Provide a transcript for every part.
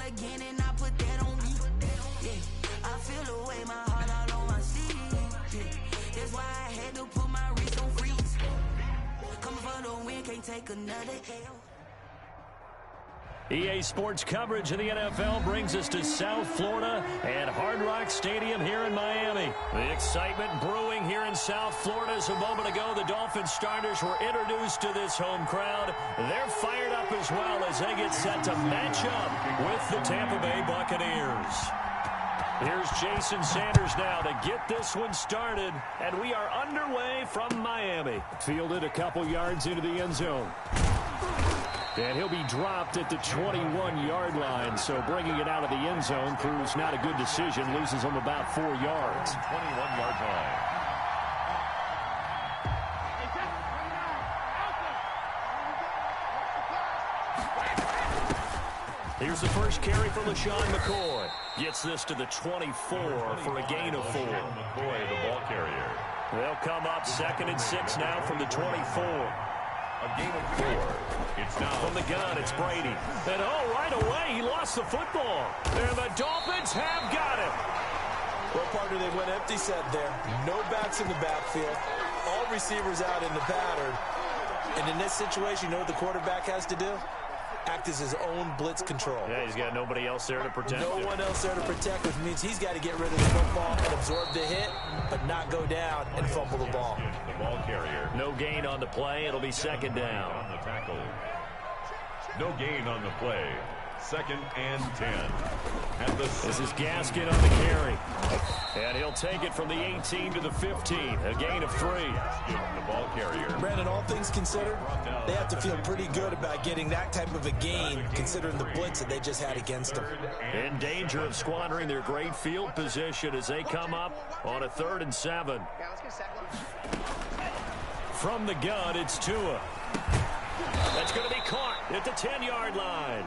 again and I put that on me. Yeah, I feel the way, my heart all on my sleeve. Yeah, that's why I had to put my wrist on freeze. Coming for the win, can't take another L. EA Sports coverage of the NFL brings us to South Florida and Hard Rock Stadium here in Miami. The excitement brewing here in South Florida as a moment ago the Dolphins starters were introduced to this home crowd. They're fired up as well as they get set to match up with the Tampa Bay Buccaneers. Here's Jason Sanders now to get this one started, and we are underway from Miami. Fielded a couple yards into the end zone. And he'll be dropped at the 21-yard line, so bringing it out of the end zone proves not a good decision. Loses him about 4 yards. 21-yard line. Here's the first carry for LaShawn McCoy. Gets this to the 24 for a gain of 4. McCoy, the ball carrier. They'll come up 2nd and 6 now from the 24. A gain of 4. It's now from the gun. It's Brady. And right away, he lost the football. And the Dolphins have got it. Well, partner, they went empty set there. No backs in the backfield. All receivers out in the pattern. And in this situation, you know what the quarterback has to do? Act as his own blitz control. Yeah, he's got nobody else there to protect him. No one else there to protect, which means he's got to get rid of the football and absorb the hit, but not go down and fumble the ball. The ball carrier. No gain on the play. It'll be 2nd down. On the tackle. No gain on the play. 2nd and 10. This is Gaskin on the carry. And he'll take it from the 18 to the 15. A gain of 3. The ball carrier. Brandon, all things considered, they have to feel pretty good about getting that type of a gain, considering the blitz that they just had against them. In danger of squandering their great field position as they come up on a 3rd and 7. From the gun, it's Tua. That's going to be caught at the 10-yard line.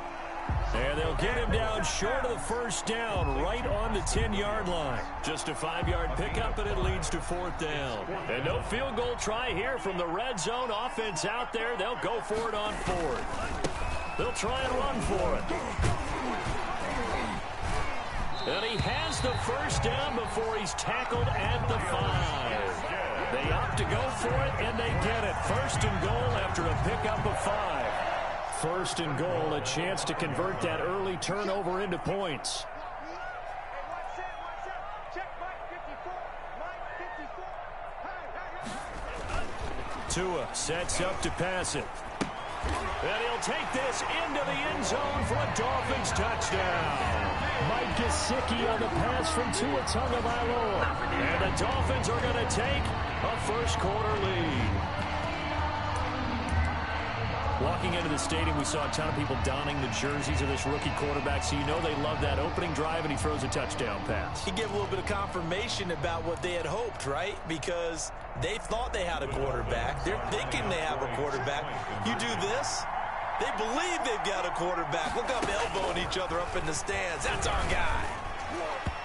And they'll get him down short of the first down, right on the 10-yard line. Just a 5-yard pickup, and it leads to 4th down. And no field goal try here from the red zone. Offense out there. They'll go for it on 4th. They'll try and run for it. And he has the first down before he's tackled at the 5. They opt to go for it, and they get it. 1st and goal after a pickup of 5. 1st and goal, a chance to convert that early turnover into points. Tua sets up to pass it. And he'll take this into the end zone for a Dolphins touchdown. Mike Gesicki on the pass from Tua Tagovailoa. And the Dolphins are going to take a first-quarter lead. Walking into the stadium, we saw a ton of people donning the jerseys of this rookie quarterback, so you know they love that opening drive, and he throws a touchdown pass. He gave a little bit of confirmation about what they had hoped, right? Because they thought they had a quarterback. They're thinking they have a quarterback. You do this, they believe they've got a quarterback. Look up, elbowing each other up in the stands. That's our guy.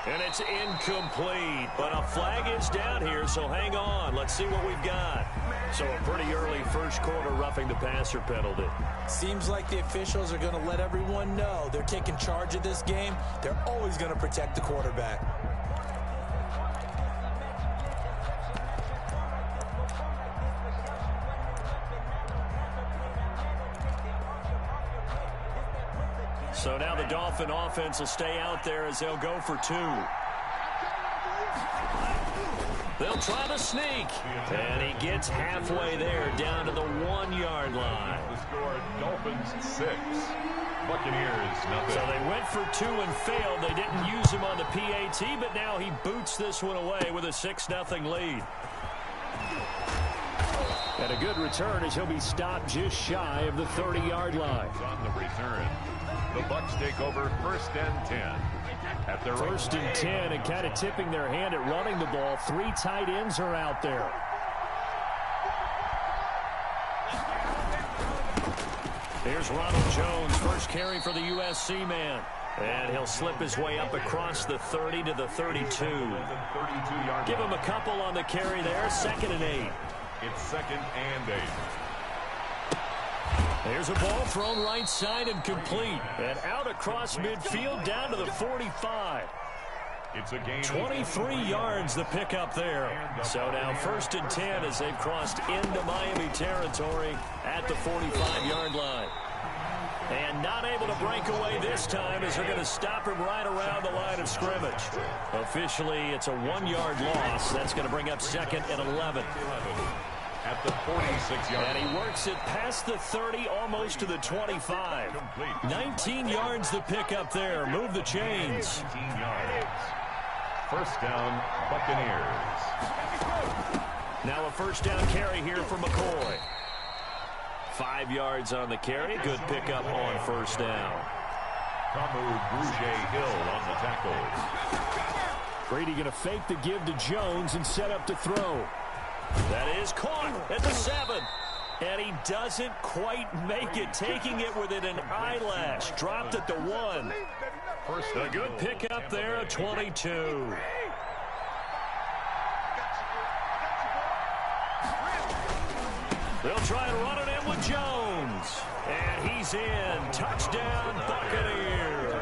And it's incomplete, but a flag is down here, so hang on. Let's see what we've got. So a pretty early first quarter roughing the passer penalty. Seems like the officials are going to let everyone know they're taking charge of this game. They're always going to protect the quarterback. So now the Dolphin offense will stay out there as they'll go for 2. They'll try the sneak. And he gets halfway there down to the 1-yard line. The score, Dolphins 6. Buccaneers nothing. So they went for 2 and failed. They didn't use him on the PAT, but now he boots this one away with a 6-0 lead. And a good return as he'll be stopped just shy of the 30-yard line. On the return, the Bucs take over 1st and 10. At their 1st and 10, and kind of tipping their hand at running the ball. 3 tight ends are out there. Here's Ronald Jones, first carry for the USC man. And he'll slip his way up across the 30 to the 32. Give him a couple on the carry there. 2nd and 8. It's 2nd and 8. There's a ball thrown right side and complete. And out across midfield down to the 45. It's a gain 23 yards the pickup there. So now 1st and 10 as they've crossed into Miami territory at the 45-yard line. And not able to break away this time as they're going to stop him right around the line of scrimmage. Officially, it's a 1-yard loss. That's going to bring up 2nd and 11. At the 46-yard line. And he works it past the 30, almost to the 25. 19 yards the pickup there. Move the chains. 19 yards. 1st down, Buccaneers. Now a 1st down carry here for McCoy. 5 yards on the carry. Good pickup on 1st down. Hill on the tackle. Brady going to fake the give to Jones and set up to throw. That is caught at the 7. And he doesn't quite make it, taking it within an eyelash. Dropped at the 1. A good pickup there at 22. They'll try and run it in with Jones. And he's in. Touchdown, Buccaneers.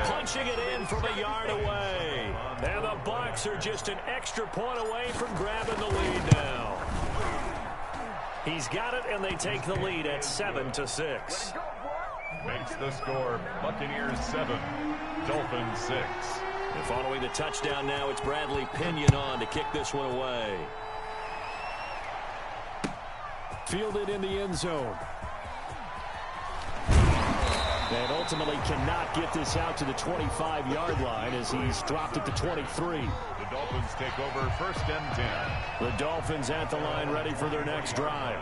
Punching it in from a yard away. And the Bucs are just an extra point away from grabbing the lead now. He's got it, and they take the lead at 7-6. Makes the score Buccaneers 7, Dolphins 6. And following the touchdown now, it's Bradley Pinion on to kick this one away. Fielded in the end zone. And ultimately cannot get this out to the 25-yard line as he's dropped at the 23. The Dolphins take over 1st and 10. The Dolphins at the line ready for their next drive.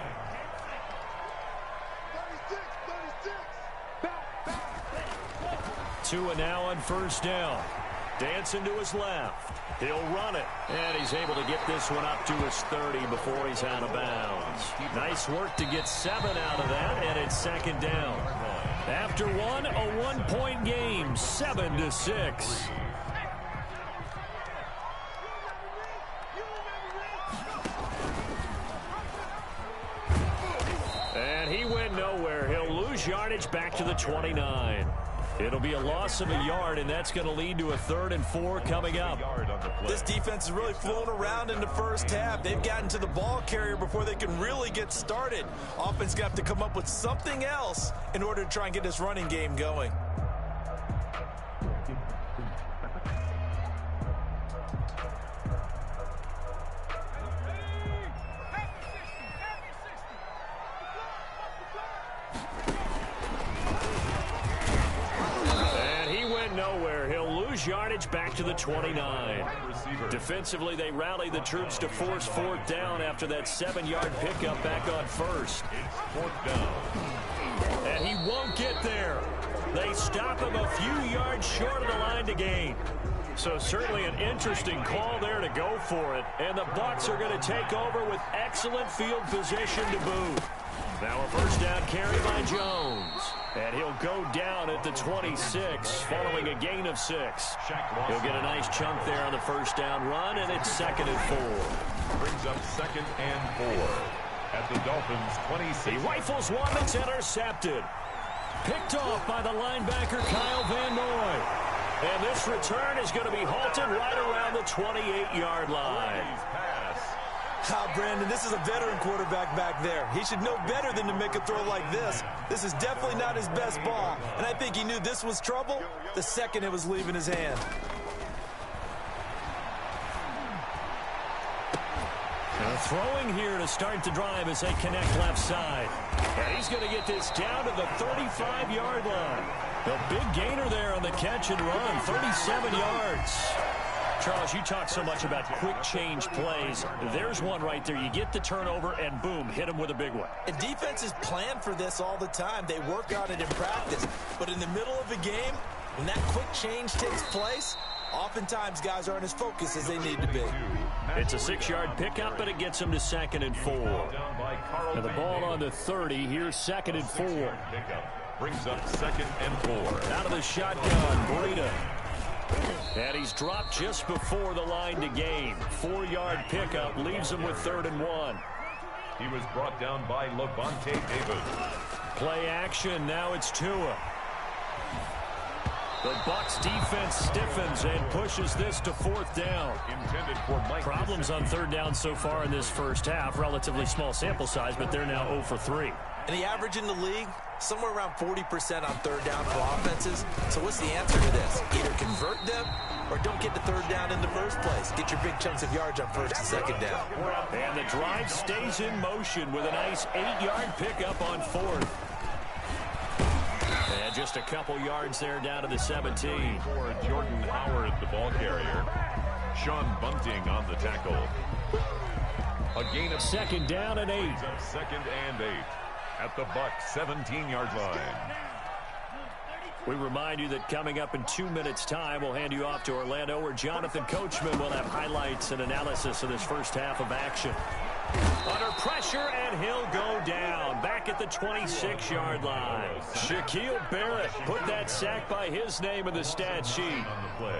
2 and now on 1st down. Dancing to his left. He'll run it. And he's able to get this one up to his 30 before he's out of bounds. Nice work to get 7 out of that, and it's 2nd down. After one, a 1-point game, 7-6. And he went nowhere. He'll lose yardage back to the 29. It'll be a loss of a yard, and that's going to lead to a 3rd and 4 coming up. This defense is really flown around in the 1st half. They've gotten to the ball carrier before they can really get started. Offense got to come up with something else in order to try and get this running game going. Nowhere. He'll lose yardage back to the 29. Defensively, they rally the troops to force 4th down after that 7-yard pickup back on 1st. It's 4th down. And he won't get there. They stop him a few yards short of the line to gain. So certainly an interesting call there to go for it. And the Bucs are going to take over with excellent field position to boot. Now a 1st down carry by Jones. And he'll go down at the 26 following a gain of 6. He'll get a nice chunk there on the 1st down run, and it's 2nd and 4. Brings up 2nd and 4 at the Dolphins' 26. He rifles one that's intercepted. Picked off by the linebacker Kyle Van Noy. And this return is going to be halted right around the 28-yard line. Brandon, this is a veteran quarterback back there. He should know better than to make a throw like this. This is definitely not his best ball, and I think he knew this was trouble the second it was leaving his hand. Throwing here to start the drive as they connect left side. And he's going to get this down to the 35-yard line. The big gainer there on the catch and run, 37 yards. Charles, you talk so much about quick change plays. There's one right there. You get the turnover, and boom, hit him with a big one. And defenses plan for this all the time. They work on it in practice. But in the middle of a game, when that quick change takes place, oftentimes guys aren't as focused as they need to be. It's a 6-yard pickup, but it gets him to 2nd and 4. And the ball on the 30. Here's 2nd and 4. Brings up 2nd and 4. Out of the shotgun, Breida. And he's dropped just before the line to gain. 4-yard pickup leaves him with 3rd and 1. He was brought down by Levante David. Play action. Now it's Tua. The Bucs defense stiffens and pushes this to 4th down. Intended for Mike. Problems on 3rd down so far in this first half. Relatively small sample size, but they're now 0 for 3. And the average in the league, somewhere around 40% on 3rd down for offenses. So what's the answer to this? Either convert them or don't get to 3rd down in the first place. Get your big chunks of yards on 1st and 2nd down. And the drive stays in motion with a nice 8-yard pickup on 4th. And just a couple yards there down to the 17. For Jordan Howard, the ball carrier. Sean Bunting on the tackle. A gain of 2nd down and 8. 2nd and 8 at the Bucs 17-yard line. We remind you that coming up in 2 minutes' time, we'll hand you off to Orlando, where Jonathan Coachman will have highlights and analysis of this first half of action. Under pressure, and he'll go down. Back at the 26-yard line. Shaquille Barrett put that sack by his name in the stat sheet.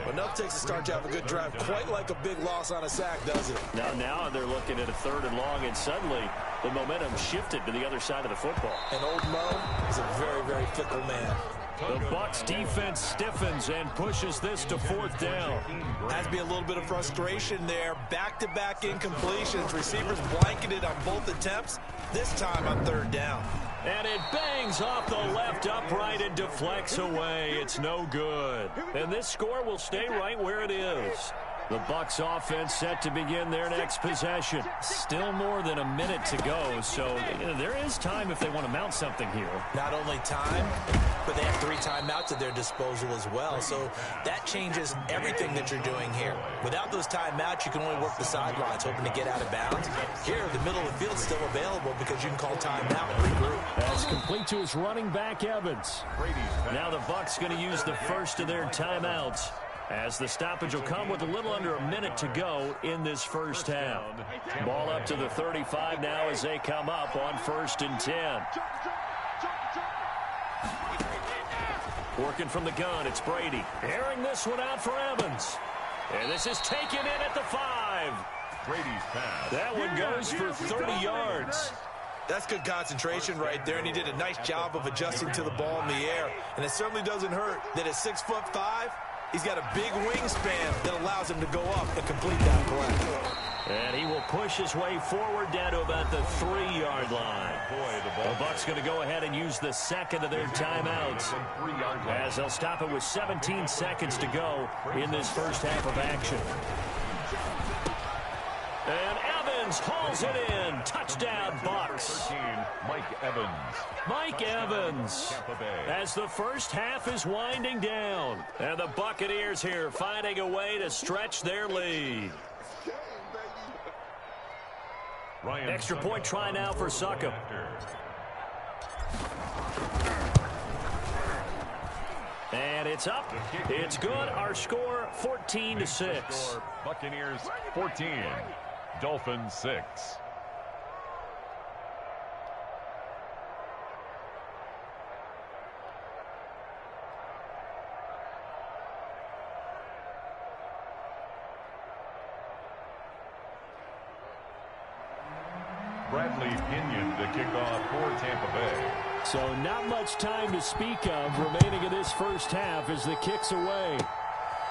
Enough takes to start to have a good drive. Quite like a big loss on a sack, does it? Now they're looking at a 3rd and long, and suddenly the momentum shifted to the other side of the football. And old Mo is a very, very fickle man. The Bucs defense stiffens and pushes this to 4th down. Has to be a little bit of frustration there. Back-to-back incompletions. Receivers blanketed on both attempts, this time on 3rd down. And it bangs off the left upright and deflects away. It's no good. And this score will stay right where it is. The Bucs offense set to begin their next possession. Still more than a minute to go, so there is time if they want to mount something here. Not only time, but they have 3 timeouts at their disposal as well, so that changes everything that you're doing here. Without those timeouts, you can only work the sidelines, hoping to get out of bounds. Here, the middle of the field is still available because you can call timeout and regroup. That's complete to his running back, Evans. Now the Bucs going to use the first of their timeouts, as the stoppage will come with a little under a minute to go in this first half. Ball up to the 35 now as they come up on 1st and 10. Working from the gun, it's Brady. Airing this one out for Evans. And this is taken in at the 5. Brady's pass. That one goes for 30 yards. That's good concentration right there, and he did a nice job of adjusting to the ball in the air. And it certainly doesn't hurt that at 6'5", he's got a big wingspan that allows him to go up and complete that play. And he will push his way forward down to about the 3-yard line. The Bucs going to go ahead and use the second of their timeouts, as they'll stop it with 17 seconds to go in this first half of action. And Evans hauls it in. Touchdown, Bucs. Mike Evans, as the first half is winding down. And the Buccaneers here finding a way to stretch their lead. Extra point try now for Succop. And it's up. It's good. Our score 14-6. Buccaneers 14. Dolphins 6. Bradley Pinion to kick off for Tampa Bay. So not much time to speak of remaining in this first half as the kick's away.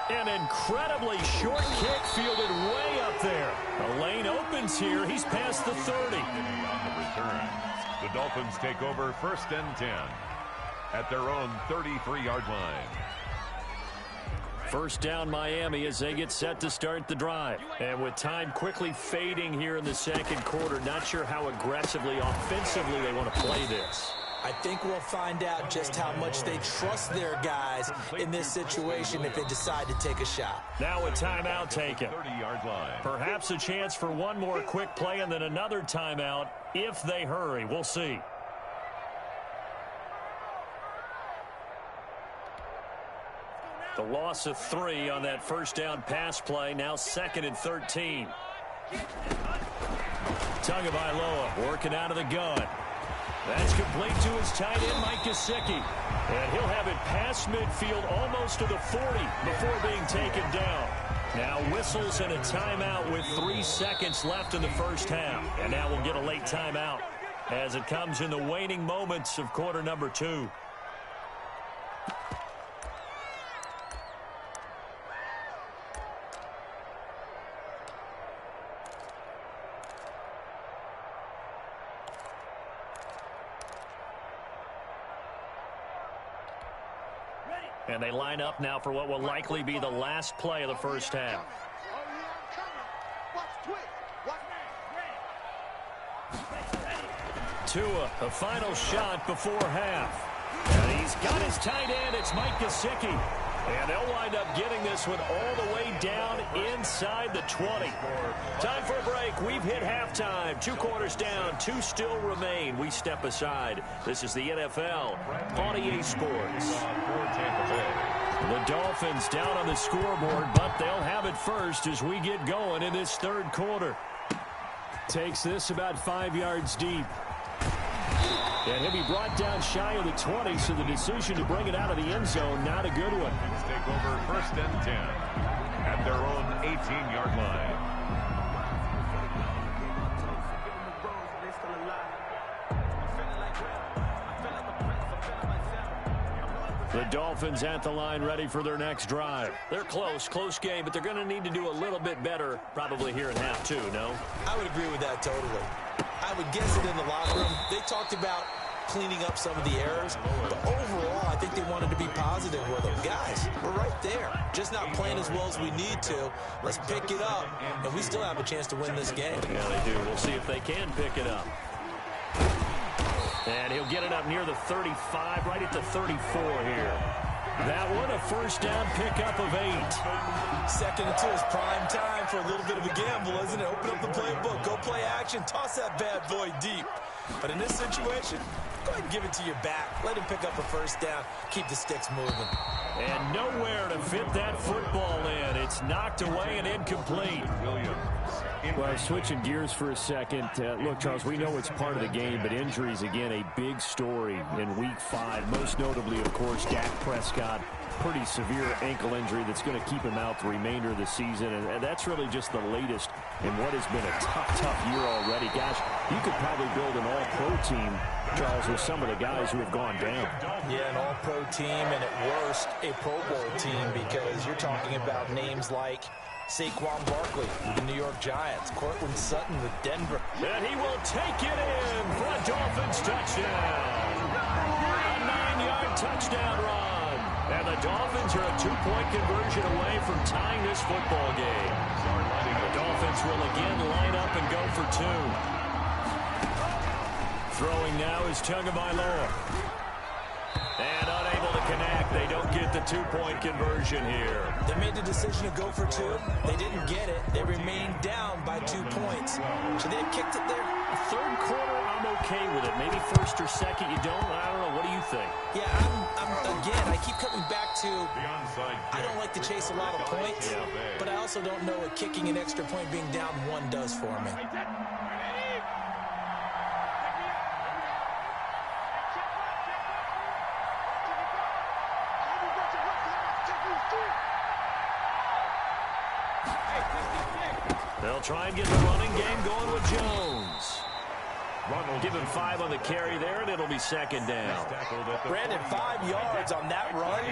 An incredibly short kick fielded way up there. The lane opens here. He's past the 30. On the return, the Dolphins take over 1st and 10 at their own 33-yard line. First down Miami as they get set to start the drive. And with time quickly fading here in the second quarter, not sure how aggressively, offensively they want to play this. I think we'll find out just how much they trust their guys in this situation if they decide to take a shot. Now a timeout taken. 30-yard line. Perhaps a chance for one more quick play and then another timeout if they hurry. We'll see. The loss of 3 on that first down pass play. Now 2nd and 13. Tagovailoa working out of the gun. That's complete to his tight end, Mike Gesicki. And he'll have it past midfield almost to the 40 before being taken down. Now whistles and a timeout with 3 seconds left in the first half. And now we'll get a late timeout as it comes in the waning moments of quarter number 2. And they line up now for what will likely be the last play of the first half. Tua, a final shot before half. And he's got his tight end. It's Mike Gesicki. And they'll wind up getting this one all the way down inside the 20. Time for a break. We've hit halftime. 2 quarters down. 2 still remain. We step aside. This is the NFL on EA Sports. The Dolphins down on the scoreboard, but they'll have it first as we get going in this third quarter. Takes this about 5 yards deep. And he'll be brought down shy of the 20, so the decision to bring it out of the end zone, not a good one. Take over 1st and 10 at their own 18-yard line. The Dolphins at the line ready for their next drive. They're close game, but they're going to need to do a little bit better probably here in half 2, no? I would agree with that totally. I would guess it in the locker room. They talked about cleaning up some of the errors, but overall, I think they wanted to be positive with them. Guys, we're right there. Just not playing as well as we need to. Let's pick it up, and we still have a chance to win this game. Yeah, they do. We'll see if they can pick it up. And he'll get it up near the 35, right at the 34 here. That one, a first down pickup of 8. 2nd and 2 is prime time for a little bit of a gamble, isn't it? Open up the playbook, go play action, toss that bad boy deep. But in this situation, go ahead and give it to your back. Let him pick up a first down, keep the sticks moving. And nowhere to fit that football in. It's knocked away and incomplete. Well, switching gears for a second. Look, Charles, we know it's part of the game, but injuries, again, a big story in Week 5. Most notably, of course, Dak Prescott. Pretty severe ankle injury that's going to keep him out the remainder of the season. And that's really just the latest in what has been a tough year already. Gosh, you could probably build an all-pro team, Charles, with some of the guys who have gone down. Yeah, an all-pro team, and at worst, a Pro Bowl team, because you're talking about names like Saquon Barkley with the New York Giants, Cortland Sutton with Denver. And he will take it in for a Dolphins touchdown. A 9-yard touchdown run. And the Dolphins are a 2-point conversion away from tying this football game. The Dolphins will again line up and go for 2. Throwing now is Tagovailoa. And unable to connect. They don't get the 2-point conversion here. They made the decision to go for 2. They didn't get it. They remained down by 2 points. Should they have kicked it there? Third quarter, I'm okay with it. Maybe first or second, you don't. I don't know. What do you think? Yeah, again, I keep coming back to I don't like to chase a lot of points, but I also don't know what kicking an extra point being down 1 does for me. They'll try and get the running game going with Jones. Give him 5 on the carry there, and it'll be 2nd down. Brandon, 5 yards on that run.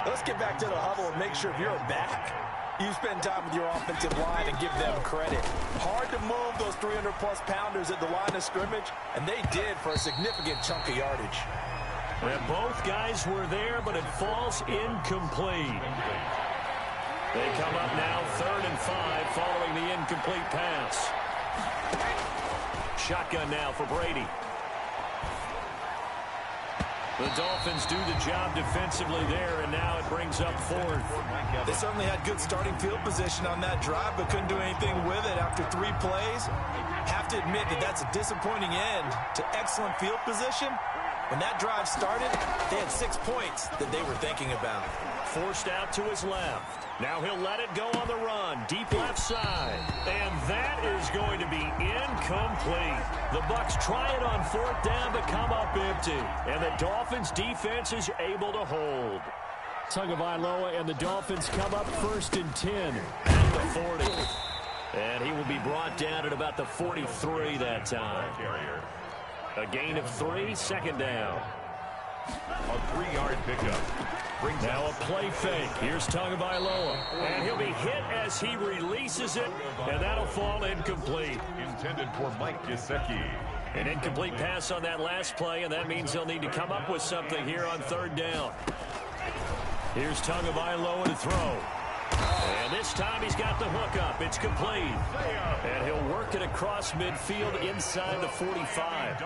Let's get back to the huddle and make sure if you're a back, you spend time with your offensive line and give them credit. Hard to move those 300-plus pounders at the line of scrimmage, and they did for a significant chunk of yardage. And both guys were there, but it falls incomplete. They come up now 3rd and 5 following the incomplete pass. Shotgun now for Brady. The Dolphins do the job defensively there, and now it brings up 4th. They certainly had good starting field position on that drive, but couldn't do anything with it after 3 plays. Have to admit that that's a disappointing end to excellent field position. When that drive started, they had 6 points that they were thinking about. Forced out to his left. Now he'll let it go on the run. Deep left side. And that is going to be incomplete. The Bucs try it on 4th down but come up empty. And the Dolphins defense is able to hold. Tagovailoa and the Dolphins come up 1st and 10. the 40. And he will be brought down at about the 43 that time. A gain of 3, second down. A 3-yard pickup. Now a play fake. Here's Tagovailoa. And he'll be hit as he releases it, and that'll fall incomplete. Intended for Mike Gesicki. An incomplete pass on that last play, and that means they'll need to come up with something here on third down. Here's Tagovailoa to throw. And this time he's got the hook up. It's complete. And he'll work it across midfield inside the 45.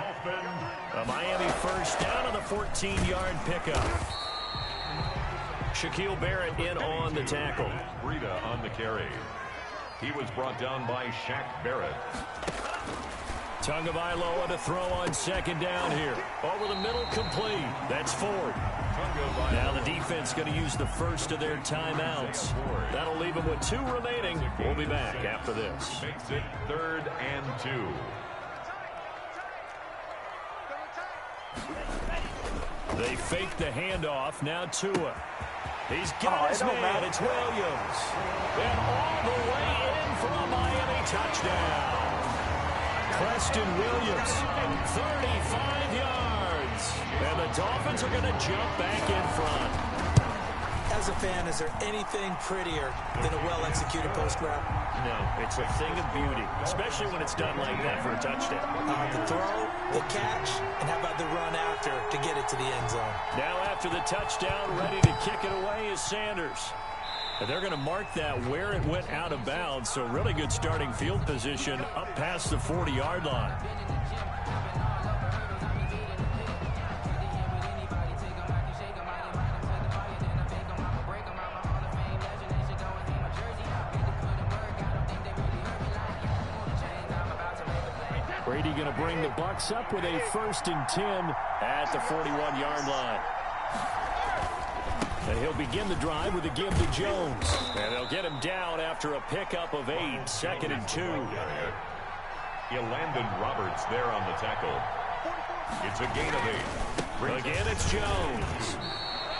A Miami first down on the 14-yard pickup. Shaquille Barrett in on the tackle. Breida on the carry. He was brought down by Shaq Barrett. Tagovailoa to throw on second down here. Over the middle, complete. That's Ford. Now the defense going to use the first of their timeouts. That'll leave them with 2 remaining. We'll be back after this. Makes it 3rd and 2. They fake the handoff. Now Tua. He's got his man. It's Williams. And all the way in for a Miami touchdown. Preston Williams, 35 yards. And the Dolphins are going to jump back in front. As a fan, is there anything prettier than a well-executed post route? No, it's a thing of beauty, especially when it's done like that for a touchdown. The throw, the catch, and how about the run after to get it to the end zone? Now after the touchdown, ready to kick it away is Sanders. And they're going to mark that where it went out of bounds, so really good starting field position up past the 40-yard line. Brady going to bring the Bucs up with a 1st and 10 at the 41-yard line. And he'll begin the drive with a give to Jones. And they'll get him down after a pickup of 8, 2nd and 2. Elandon Roberts there on the tackle. It's a gain of 8. Again, it's Jones.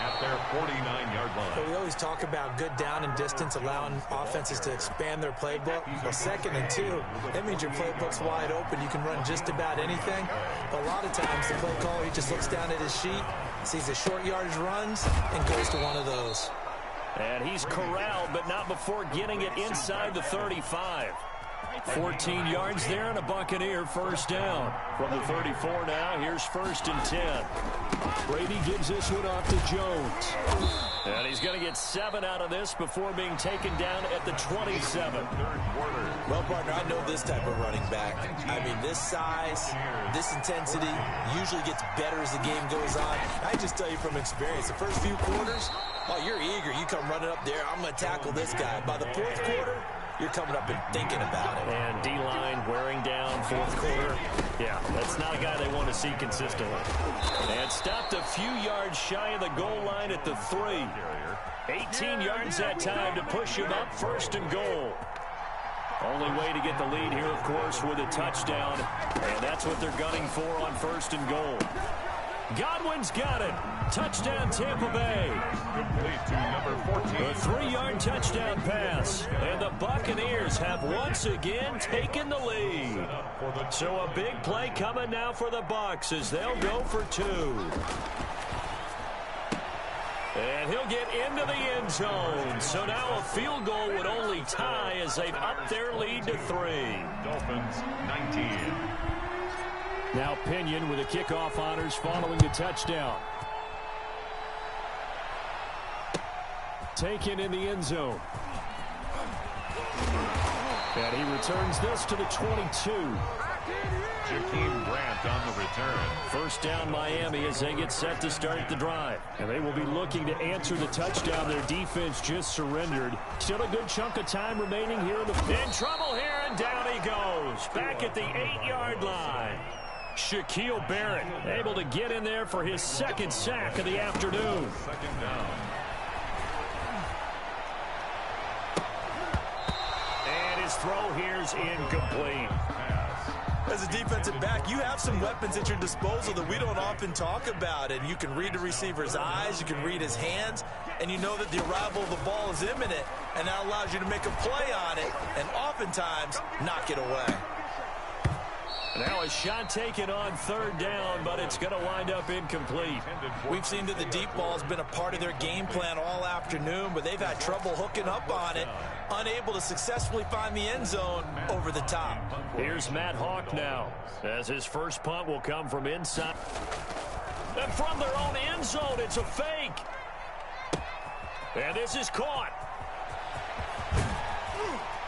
At their 49-yard line. But we always talk about good down and distance, allowing offenses to expand their playbook. Well, 2nd and 2, that means your playbook's wide open. You can run just about anything. But a lot of times, the play caller, he just looks down at his sheet, sees the short yardage runs, and goes to one of those. And he's corralled, but not before getting it inside the 35. 14 yards there and a Buccaneer first down. From the 34 now, here's 1st and 10. Brady gives this one off to Jones. And he's going to get 7 out of this before being taken down at the 27. Well, partner, I know this type of running back. I mean, this size, this intensity usually gets better as the game goes on. I just tell you from experience, the first few quarters, oh, you're eager. You come running up there, I'm going to tackle this guy. By the 4th quarter, you're coming up and thinking about it. And D-line wearing down 4th quarter. Yeah, that's not a guy they want to see consistently. And stopped a few yards shy of the goal line at the 3. 18 yards that time to push him up 1st and goal. Only way to get the lead here, of course, with a touchdown. And that's what they're gunning for on 1st and goal. Godwin's got it. Touchdown, Tampa Bay. Complete to number 14. A 3-yard touchdown pass. And the Buccaneers have once again taken the lead. So a big play coming now for the Bucs as they'll go for 2. And he'll get into the end zone. So now a field goal would only tie as they've upped their lead to 3. Dolphins 19. Now Pinion with the kickoff honors following the touchdown. Taken in the end zone. And he returns this to the 22. Jakeem Grant on the return. First down Miami as they get set to start the drive. And they will be looking to answer the touchdown their defense just surrendered. Still a good chunk of time remaining here in the... In trouble here, and down he goes. Back at the 8-yard line. Shaquille Barrett able to get in there for his 2nd sack of the afternoon. 2nd down. And his throw here's incomplete. As a defensive back, you have some weapons at your disposal that we don't often talk about. And you can read the receiver's eyes, you can read his hands, and you know that the arrival of the ball is imminent, and that allows you to make a play on it and oftentimes knock it away. Now a shot taken on third down, but it's going to wind up incomplete. We've seen that the deep ball has been a part of their game plan all afternoon, but they've had trouble hooking up on it, unable to successfully find the end zone over the top. Here's Matt Hawk now, as his first punt will come from inside. And from their own end zone, it's a fake. And this is caught.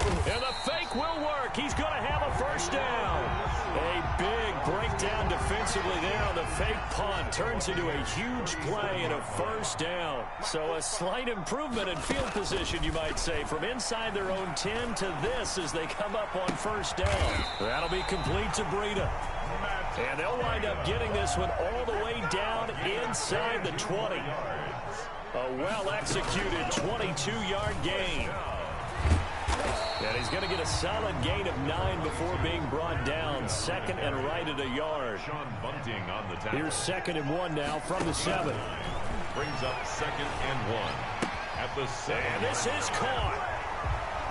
And the fake will work. He's going to have a first down. A big breakdown defensively there on the fake punt. Turns into a huge play and a first down. So a slight improvement in field position, you might say, from inside their own 10 to this as they come up on first down. That'll be complete to Breida. And they'll wind up getting this one all the way down inside the 20. A well-executed 22-yard gain. And he's going to get a solid gain of 9 before being brought down. Second and right at a yard. Here's 2nd and 1 now from the 7. Brings up 2nd and 1 at the 7. And this is caught.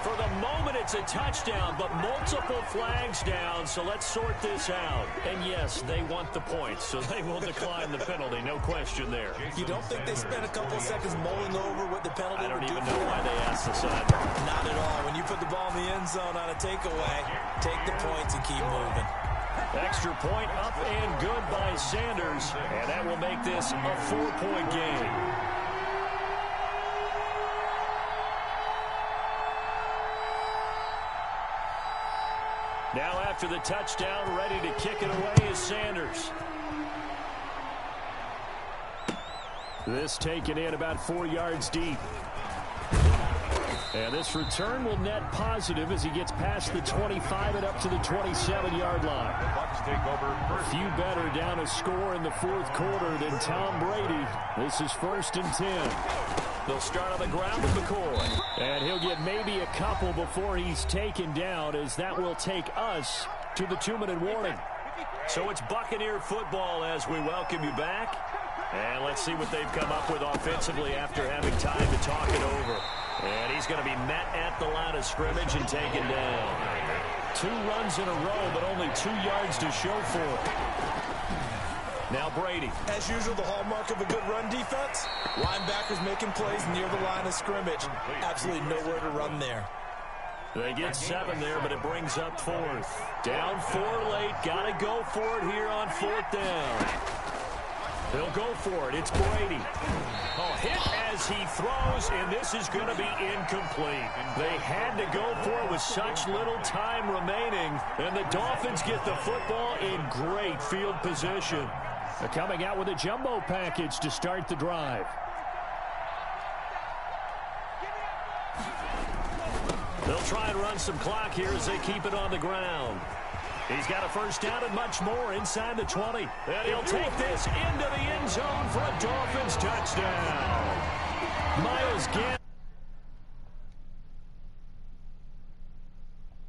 For the moment, it's a touchdown, but multiple flags down, so let's sort this out. And yes, they want the points, so they will decline the penalty, no question there. You don't think they spent a couple of seconds mulling over what the penalty would do? I don't even know why they asked the sideline. Not at all. When you put the ball in the end zone on a takeaway, take the points and keep moving. Extra point up and good by Sanders, and that will make this a 4-point game. Now after the touchdown, ready to kick it away is Sanders. This taken in about 4 yards deep. And this return will net positive as he gets past the 25 and up to the 27-yard line. A few better down a score in the fourth quarter than Tom Brady. This is 1st and 10. They'll start on the ground with McCoy. And he'll get maybe a couple before he's taken down, as that will take us to the 2-minute warning. So it's Buccaneer football as we welcome you back. And let's see what they've come up with offensively after having time to talk it over. And he's going to be met at the line of scrimmage and taken down. 2 runs in a row, but only 2 yards to show for it. Now Brady. As usual, the hallmark of a good run defense, linebackers making plays near the line of scrimmage. Absolutely nowhere to run there. They get 7 there, but it brings up 4th. Down 4 late. Got to go for it here on 4th down. They'll go for it. It's Brady. Oh, hit as he throws, and this is going to be incomplete. They had to go for it with such little time remaining, and the Dolphins get the football in great field position. They're coming out with a jumbo package to start the drive. They'll try and run some clock here as they keep it on the ground. He's got a first down and much more inside the 20. And he'll take this into the end zone for a Dolphins touchdown. Myles Garrett.